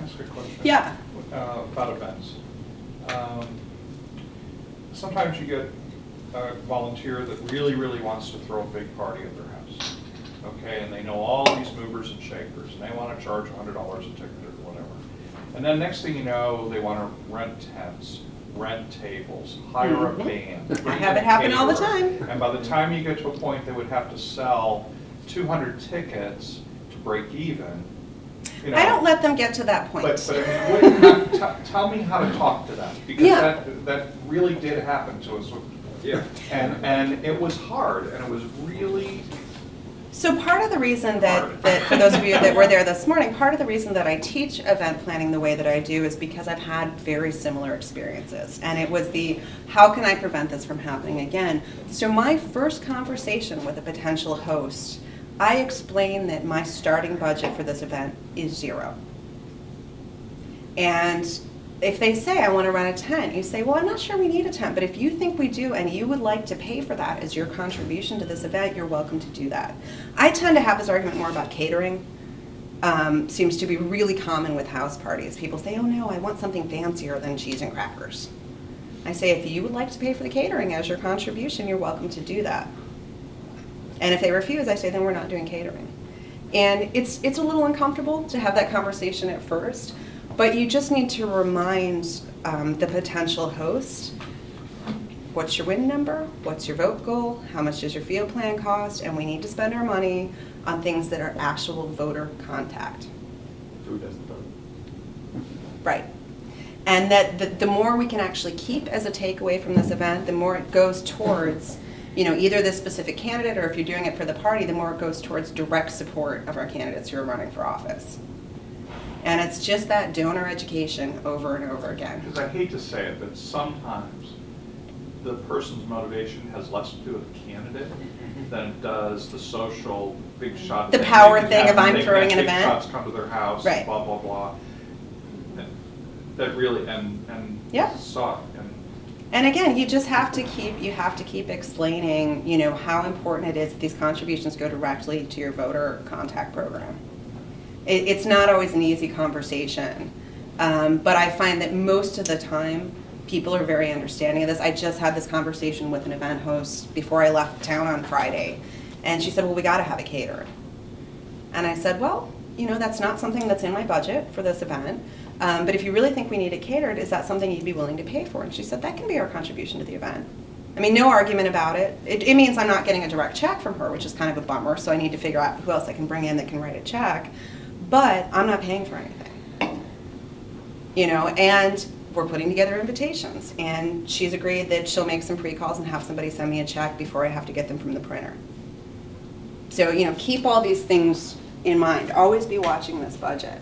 ask a question? Yeah. About events. Sometimes you get a volunteer that really, really wants to throw a big party at their house. Okay, and they know all these movers and shakers, and they want to charge $100 a ticket or whatever. And then next thing you know, they want to rent tents, rent tables, hire a band. I have it happen all the time. And by the time you get to a point, they would have to sell 200 tickets to break even. You know, I don't let them get to that point. but I mean, tell me how to talk to them, because Yeah. that really did happen to us. Yeah. And it was hard, and it was really So part of the reason hard. that for those of you that were there this morning, part of the reason that I teach event planning the way that I do is because I've had very similar experiences. And it was how can I prevent this from happening again? So my first conversation with a potential host, I explained that my starting budget for this event is $0. And if they say, I want to rent a tent, you say, well, I'm not sure we need a tent, but if you think we do and you would like to pay for that as your contribution to this event, you're welcome to do that. I tend to have this argument more about catering. Seems to be really common with house parties. People say, oh no, I want something fancier than cheese and crackers. I say, if you would like to pay for the catering as your contribution, you're welcome to do that. And if they refuse, I say, then we're not doing catering. And it's a little uncomfortable to have that conversation at first, but you just need to remind the potential host, what's your win number, what's your vote goal, how much does your field plan cost, and we need to spend our money on things that are actual voter contact. Food doesn't vote. Right. And that the more we can actually keep as a takeaway from this event, the more it goes towards, either this specific candidate, or if you're doing it for the party, the more it goes towards direct support of our candidates who are running for office. And it's just that donor education over and over again. Because I hate to say it, but sometimes the person's motivation has less to do with the candidate than it does the social big shot. The thing. power They can thing have- of I'm they can throwing have an big event. shots come to their house, Right. blah, blah, blah. That really, and Yeah. suck. And again, you just have to keep explaining, how important it is that these contributions go directly to your voter contact program. It's not always an easy conversation, but I find that most of the time, people are very understanding of this. I just had this conversation with an event host before I left town on Friday, and she said, well, we gotta have a caterer. And I said, well, that's not something that's in my budget for this event, but if you really think we need it catered, is that something you'd be willing to pay for? And she said, that can be our contribution to the event. I mean, no argument about it. It means I'm not getting a direct check from her, which is kind of a bummer, so I need to figure out who else I can bring in that can write a check, but I'm not paying for anything. And we're putting together invitations, and she's agreed that she'll make some pre-calls and have somebody send me a check before I have to get them from the printer. So, keep all these things in mind. Always be watching this budget.